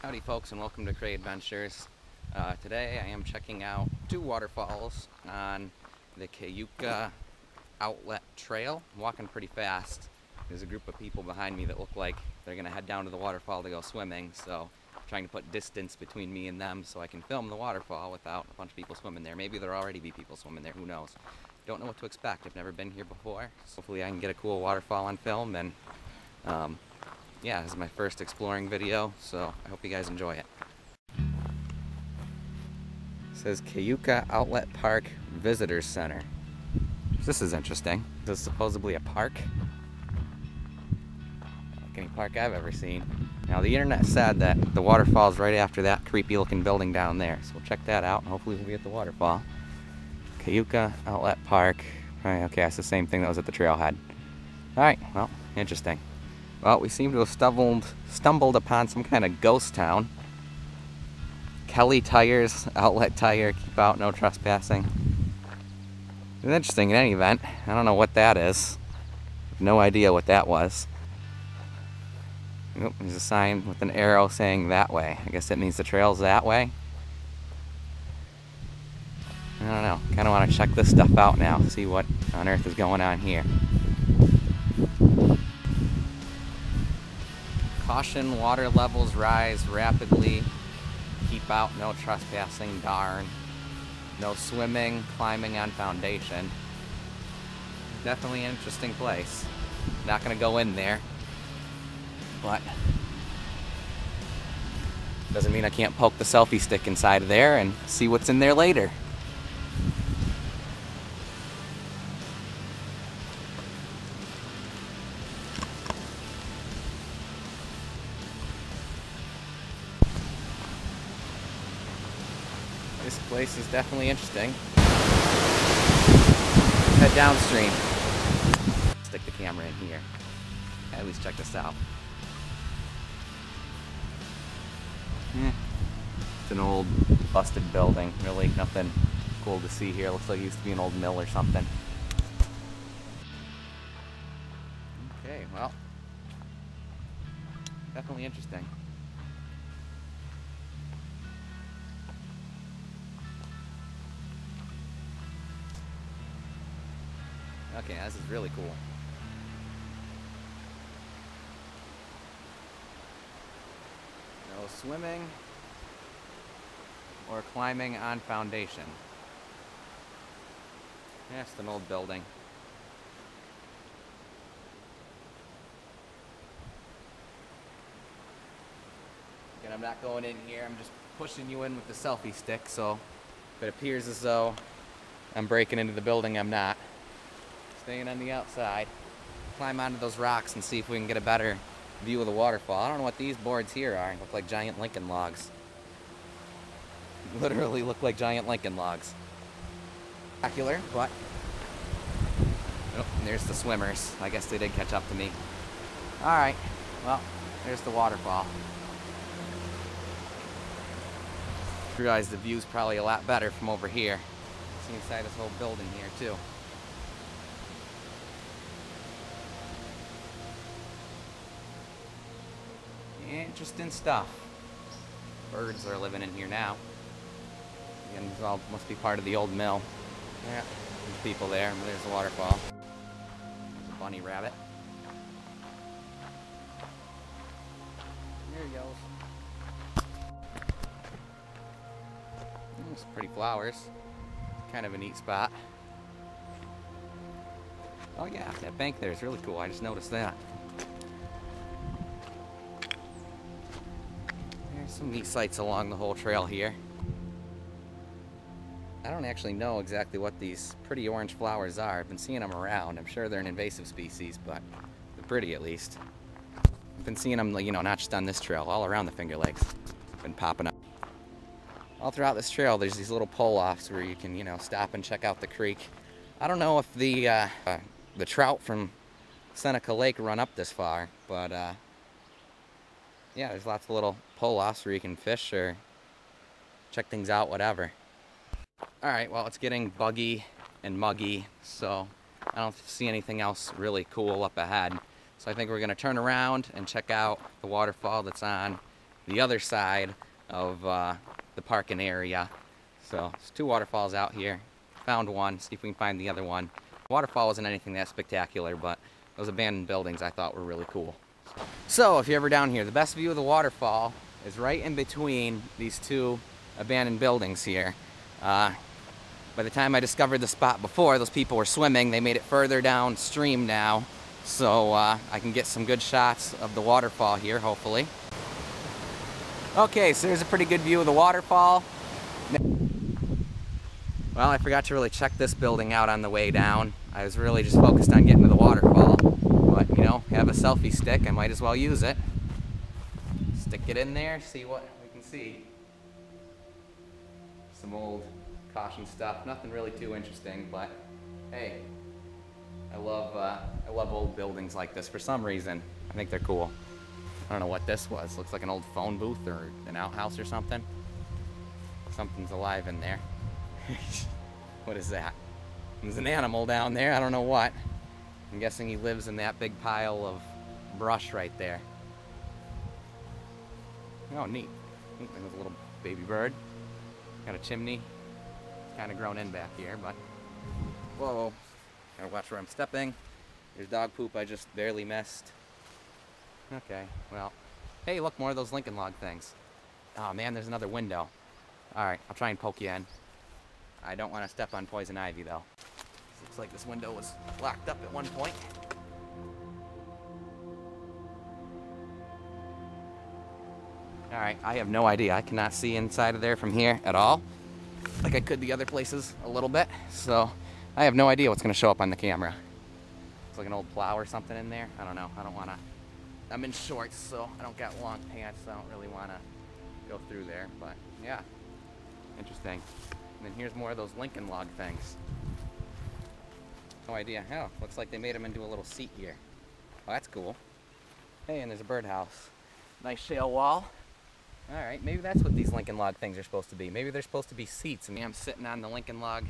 Howdy folks, and welcome to Cray Adventures. Today I am checking out two waterfalls on the Keuka Outlet Trail. I'm walking pretty fast. There's a group of people behind me that look like they're going to head down to the waterfall to go swimming, so I'm trying to put distance between me and them so I can film the waterfall without a bunch of people swimming there. Maybe there'll already be people swimming there, who knows. Don't know what to expect. I've never been here before, so hopefully I can get a cool waterfall on film. And yeah, this is my first exploring video, so I hope you guys enjoy it. It says Keuka Outlet Park Visitors Center. This is interesting. This is supposedly a park. Like any park I've ever seen. Now the internet said that the waterfall's right after that creepy looking building down there, so we'll check that out and hopefully we'll be at the waterfall. Keuka Outlet Park. Right, okay, that's the same thing that was at the trailhead. Alright, well, interesting. Well, we seem to have stumbled upon some kind of ghost town. Kelly Tires, Outlet Tire, keep out, no trespassing. It's interesting in any event. I don't know what that is. No idea what that was. Oh, there's a sign with an arrow saying that way. I guess that means the trail's that way. I don't know. Kind of want to check this stuff out now, see what on earth is going on here. Caution, water levels rise rapidly. Keep out, no trespassing, darn. No swimming, climbing on foundation. Definitely an interesting place. Not gonna go in there, but doesn't mean I can't poke the selfie stick inside of there and see what's in there later. This place is definitely interesting. Head downstream. Stick the camera in here. At least check this out. It's an old busted building. Really nothing cool to see here. Looks like it used to be an old mill or something. Okay, well, definitely interesting. Okay, this is really cool. No swimming or climbing on foundation. That's an old building. Again, I'm not going in here. I'm just pushing you in with the selfie stick, so if it appears as though I'm breaking into the building, I'm not. Staying on the outside. Climb onto those rocks and see if we can get a better view of the waterfall. I don't know what these boards here are. They look like giant Lincoln logs. Literally look like giant Lincoln logs. Spectacular, but oh, and there's the swimmers. I guess they did catch up to me. Alright, well, there's the waterfall. I realize the view's probably a lot better from over here. See inside this whole building here too. Interesting stuff. Birds are living in here now. Again, this all must be part of the old mill. Yeah, there's people there. There's the waterfall. There's a bunny rabbit. There he goes. Some pretty flowers. Kind of a neat spot. Oh yeah, that bank there is really cool. I just noticed that. Some neat sights along the whole trail here. I don't actually know exactly what these pretty orange flowers are. I've been seeing them around. I'm sure they're an invasive species, but they're pretty at least. I've been seeing them, you know, not just on this trail, all around the Finger Lakes. Been popping up. All throughout this trail, there's these little pull-offs where you can, you know, stop and check out the creek. I don't know if the trout from Seneca Lake run up this far, but yeah, there's lots of little pull-offs where you can fish or check things out, whatever. Alright, well, it's getting buggy and muggy, so I don't see anything else really cool up ahead. So I think we're going to turn around and check out the waterfall that's on the other side of the parking area. So there's 2 waterfalls out here. Found one, see if we can find the other one. Waterfall wasn't anything that spectacular, but those abandoned buildings I thought were really cool. So if you're ever down here, the best view of the waterfall is right in between these 2 abandoned buildings here. By the time I discovered the spot before, those people were swimming. They made it further downstream now, so I can get some good shots of the waterfall here, hopefully. Okay, so there's a pretty good view of the waterfall. Well, I forgot to really check this building out on the way down. I was really just focused on getting to the waterfall. But, you know, have a selfie stick, I might as well use it. Stick it in there, see what we can see. Some old caution stuff, nothing really too interesting, but hey, I love old buildings like this for some reason. I think they're cool. I don't know what this was. Looks like an old phone booth or an outhouse or something. Something's alive in there. What is that? There's an animal down there, I don't know what. I'm guessing he lives in that big pile of brush right there. Oh, neat. There's a little baby bird. Got a chimney. It's kind of grown in back here, but whoa. Gotta watch where I'm stepping. There's dog poop I just barely missed. Okay, well. Hey, look, more of those Lincoln log things. Oh man, there's another window. Alright, I'll try and poke you in. I don't want to step on poison ivy though. Looks like this window was locked up at one point. Alright, I have no idea. I cannot see inside of there from here at all. Like I could the other places a little bit. So I have no idea what's going to show up on the camera. It's like an old plow or something in there. I don't know. I don't want to. I'm in shorts, so I don't got long pants. So I don't really want to go through there. But yeah, interesting. And then here's more of those Lincoln log things. No idea. Oh, looks like they made them into a little seat here. Oh, that's cool. Hey, and there's a birdhouse. Nice shale wall. Alright, maybe that's what these Lincoln log things are supposed to be. Maybe they're supposed to be seats, and I'm sitting on the Lincoln log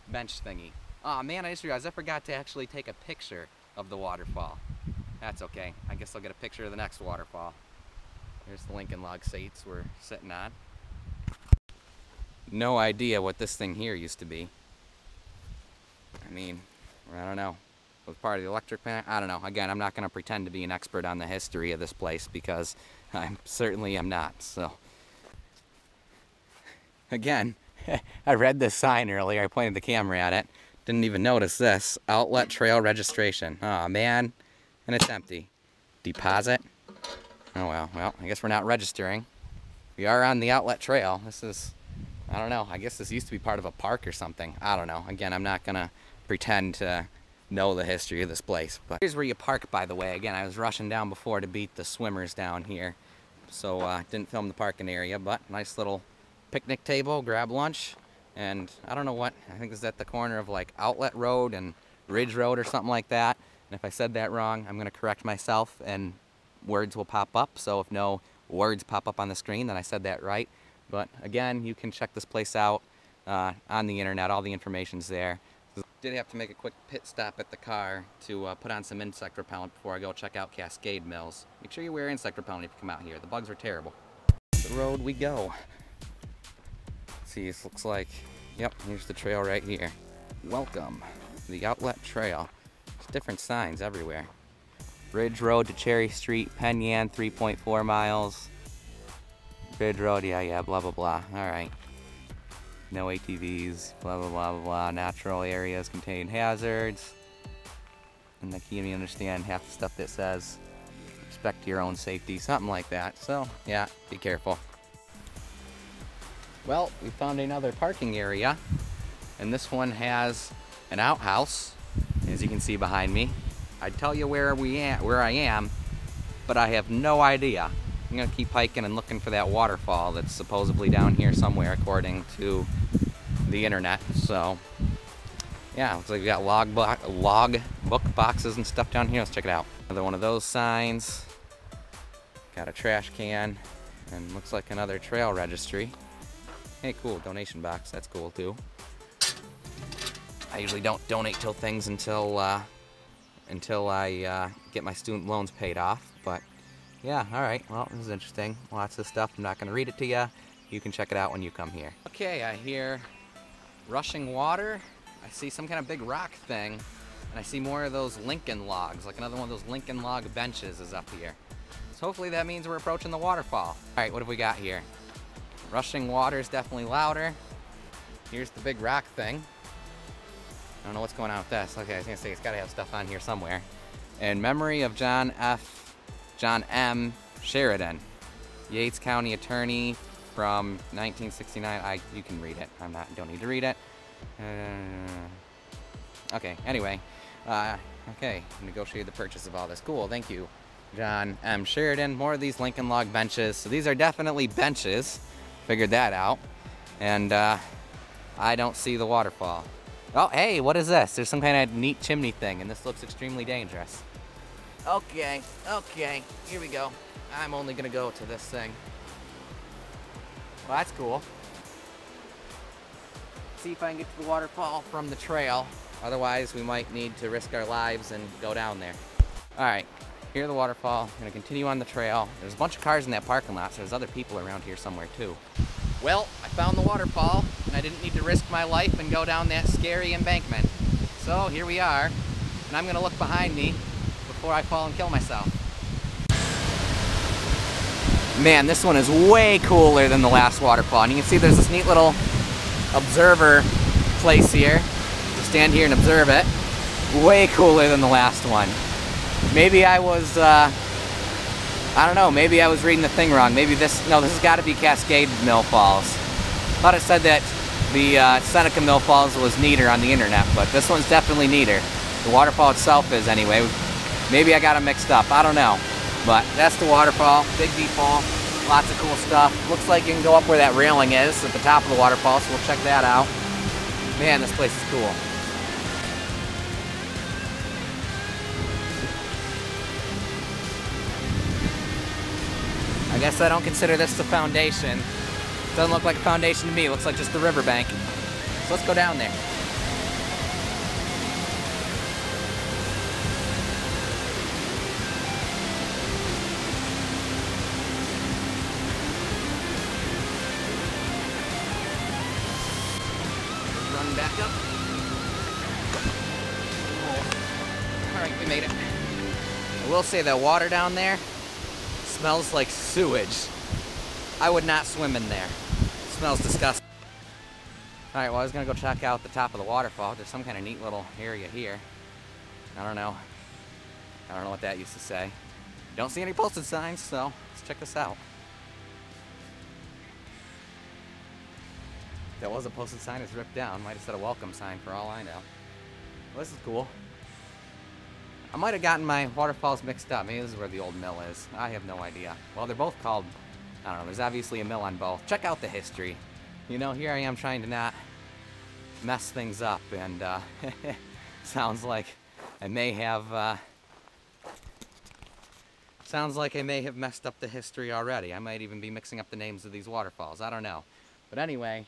bench thingy. Aw, man, I just realized I forgot to actually take a picture of the waterfall. That's okay. I guess I'll get a picture of the next waterfall. There's the Lincoln log seats we're sitting on. No idea what this thing here used to be. I mean, I don't know. It was part of the electric plant. I don't know. Again, I'm not going to pretend to be an expert on the history of this place because I certainly am not. So, again, I read this sign earlier. I pointed the camera at it. Didn't even notice this. Outlet Trail registration. Oh, man. And it's empty. Deposit. Oh, well. Well, I guess we're not registering. We are on the Outlet Trail. This is, I don't know. I guess this used to be part of a park or something. I don't know. Again, I'm not going to pretend to know the history of this place. But here's where you park, by the way. Again, I was rushing down before to beat the swimmers down here. So, didn't film the parking area, but nice little picnic table, grab lunch. And I don't know what, I think it's at the corner of like Outlet Road and Ridge Road or something like that. And if I said that wrong, I'm going to correct myself and words will pop up. So if no words pop up on the screen, then I said that right. But again, you can check this place out on the internet. All the information's there. Did have to make a quick pit stop at the car to put on some insect repellent before I go check out Cascade Mills. Make sure you wear insect repellent if you come out here. The bugs are terrible. The road we go. See, this looks like, yep, here's the trail right here. Welcome to the Outlet Trail. There's different signs everywhere. Ridge Road to Cherry Street, Penn Yan, 3.4 miles. Ridge Road, yeah, blah, blah, blah. All right. No ATVs, blah, blah, blah, blah, blah. Natural areas contain hazards. And I can't even understand half the stuff that says respect your own safety, something like that. So, yeah, be careful. Well, we found another parking area, and this one has an outhouse, as you can see behind me. I'd tell you where I am, but I have no idea. I'm gonna keep hiking and looking for that waterfall that's supposedly down here somewhere, according to the internet. So, yeah, looks like we got log book boxes and stuff down here. Let's check it out. Another one of those signs. Got a trash can, and looks like another trail registry. Hey, cool, donation box, that's cool too. I usually don't donate till things until I get my student loans paid off, but yeah, alright, well, this is interesting. Lots of stuff. I'm not going to read it to you. You can check it out when you come here. Okay, I hear rushing water. I see some kind of big rock thing. And I see more of those Lincoln logs, like another one of those Lincoln log benches is up here. So hopefully that means we're approaching the waterfall. Alright, what have we got here? Rushing water is definitely louder. Here's the big rock thing. I don't know what's going on with this. Okay, I was gonna say it's gotta have stuff on here somewhere. In memory of John M. Sheridan, Yates County Attorney from 1969. You can read it. Don't need to read it. Okay, anyway. Okay, negotiated the purchase of all this. Cool, thank you, John M. Sheridan. More of these Lincoln log benches. So these are definitely benches. Figured that out. And I don't see the waterfall. Oh, hey, what is this? There's some kind of neat chimney thing, and this looks extremely dangerous. Okay, here we go. I'm only gonna go to this thing. Well, that's cool. See if I can get to the waterfall from the trail. Otherwise, we might need to risk our lives and go down there. All right, here's the waterfall. I'm gonna continue on the trail. There's a bunch of cars in that parking lot, so there's other people around here somewhere too. Well, I found the waterfall, and I didn't need to risk my life and go down that scary embankment. So here we are, and I'm gonna look behind me before I fall and kill myself. Man, this one is way cooler than the last waterfall. And you can see there's this neat little observer place here. You stand here and observe it. Way cooler than the last one. Maybe I was, I don't know, maybe I was reading the thing wrong. Maybe this has got to be Cascade Mill Falls. Thought it said that the Seneca Mill Falls was neater on the internet, but this one's definitely neater. The waterfall itself is anyway. Maybe I got them mixed up, I don't know. But that's the waterfall, big deep fall, lots of cool stuff. Looks like you can go up where that railing is at the top of the waterfall, so we'll check that out. Man, this place is cool. I guess I don't consider this the foundation. Doesn't look like a foundation to me, it looks like just the riverbank. So let's go down there. Back up. Oh. Alright, we made it. I will say that water down there smells like sewage. I would not swim in there. It smells disgusting. Alright, well I was going to go check out the top of the waterfall. There's some kind of neat little area here. I don't know what that used to say. Don't see any posted signs, so let's check this out. That was a posted sign, it's ripped down. Might have said a welcome sign for all I know. Well, this is cool. I might have gotten my waterfalls mixed up. Maybe this is where the old mill is. I have no idea. Well, they're both called, I don't know, there's obviously a mill on both. Check out the history. You know, here I am trying to not mess things up, and sounds like I may have messed up the history already. I might even be mixing up the names of these waterfalls. I don't know. But anyway,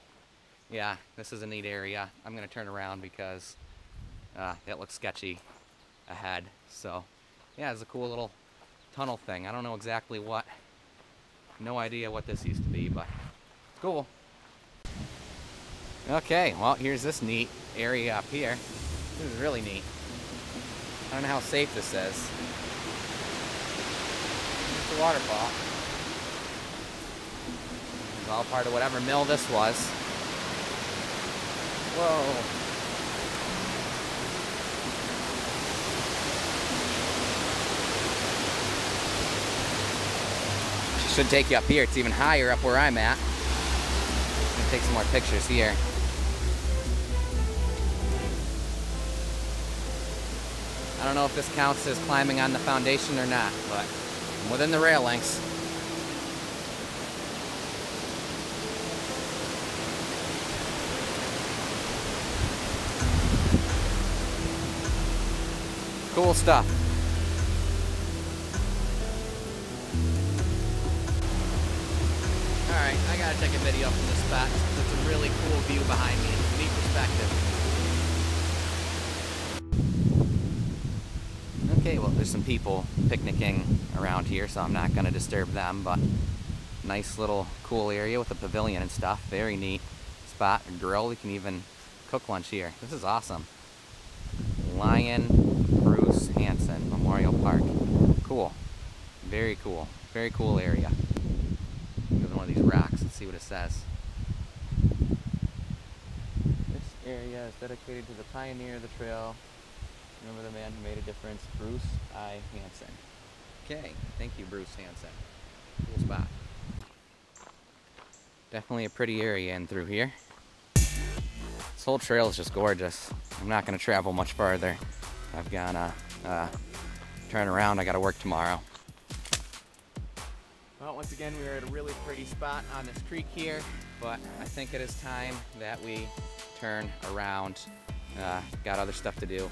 yeah, this is a neat area. I'm going to turn around because it looks sketchy ahead. So, yeah, it's a cool little tunnel thing. I don't know exactly what, no idea what this used to be, but cool. Okay, well, here's this neat area up here. This is really neat. I don't know how safe this is. Here's the waterfall. It's all part of whatever mill this was. Whoa. Should take you up here. It's even higher up where I'm at. I'm gonna take some more pictures here. I don't know if this counts as climbing on the foundation or not, but I'm within the railings. Cool stuff. Alright, I gotta take a video from this spot. It's a really cool view behind me. It's a neat perspective. Okay, well, there's some people picnicking around here, so I'm not going to disturb them, but nice little cool area with a pavilion and stuff. Very neat spot, a grill. We can even cook lunch here. This is awesome. Lion Bruce Hansen Memorial Park. Cool. Very cool. Very cool area. Look at one of these rocks. Let's see what it says. This area is dedicated to the pioneer of the trail. Remember the man who made a difference, Bruce I. Hansen. Okay, thank you, Bruce Hansen. Cool spot. Definitely a pretty area in through here. This whole trail is just gorgeous. I'm not going to travel much farther. I've got to turn around. I got to work tomorrow. Well, once again, we are at a really pretty spot on this creek here, but I think it is time that we turn around. Got other stuff to do.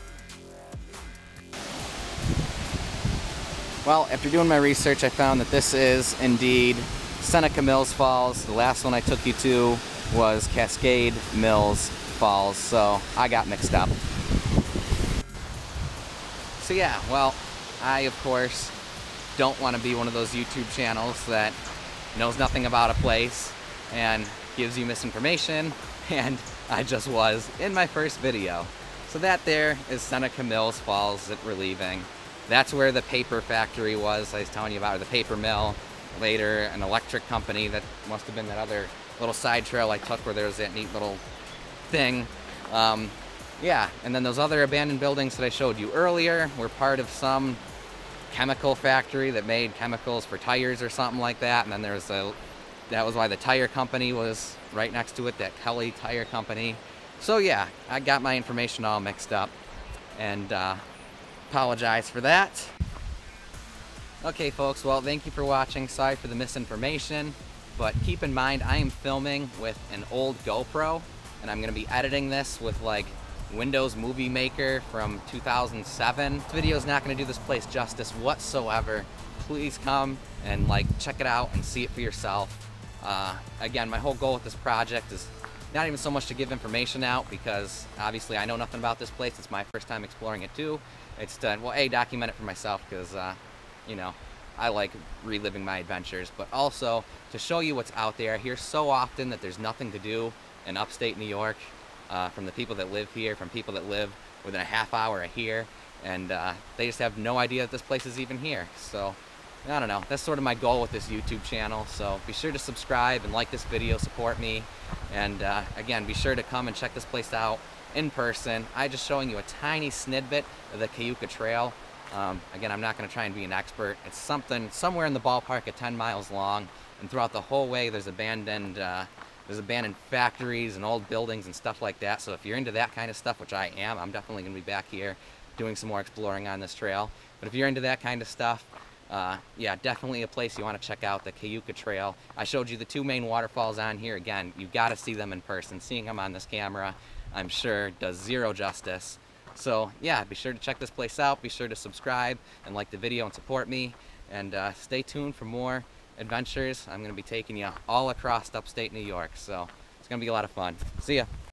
Well, after doing my research, I found that this is indeed Seneca Mill Falls. The last one I took you to was Cascade Mill Falls, so I got mixed up. So yeah, well, I of course don't want to be one of those YouTube channels that knows nothing about a place and gives you misinformation, and I just was in my first video. So that there is Seneca Mill Falls that we're leaving. That's where the paper factory was I was telling you about, or the paper mill. Later, an electric company. That must have been that other little side trail I took where there was that neat little thing. Yeah, and then those other abandoned buildings that I showed you earlier were part of some chemical factory that made chemicals for tires or something like that. And then there's that was why the tire company was right next to it, that Kelly Tire Company. So yeah, I got my information all mixed up, and apologize for that. Okay folks, well, thank you for watching. Sorry for the misinformation, but keep in mind I am filming with an old GoPro, and I'm going to be editing this with like Windows Movie Maker from 2007. This video is not going to do this place justice whatsoever. Please come and like check it out and see it for yourself. Again, my whole goal with this project is not even so much to give information out, because obviously I know nothing about this place. It's my first time exploring it too. It's to, well, A, document it for myself, because you know, I like reliving my adventures, but also to show you what's out there. I hear so often that there's nothing to do in upstate New York, from the people that live here, from people that live within a half hour of here, and they just have no idea that this place is even here. So I don't know, that's sort of my goal with this YouTube channel. So be sure to subscribe and like this video, support me, and again, be sure to come and check this place out in person. I'm just showing you a tiny snippet of the Keuka Trail. Again, I'm not going to try and be an expert. It's somewhere in the ballpark of 10 miles long, and throughout the whole way there's abandoned factories and old buildings and stuff like that. So if you're into that kind of stuff, which I am, I'm definitely going to be back here doing some more exploring on this trail. But if you're into that kind of stuff, yeah, definitely a place you want to check out, the Keuka Trail. I showed you the two main waterfalls on here. Again, you've got to see them in person. Seeing them on this camera, I'm sure, does zero justice. So yeah, be sure to check this place out. Be sure to subscribe and like the video and support me. And stay tuned for more adventures. I'm going to be taking you all across upstate New York. So it's going to be a lot of fun. See ya.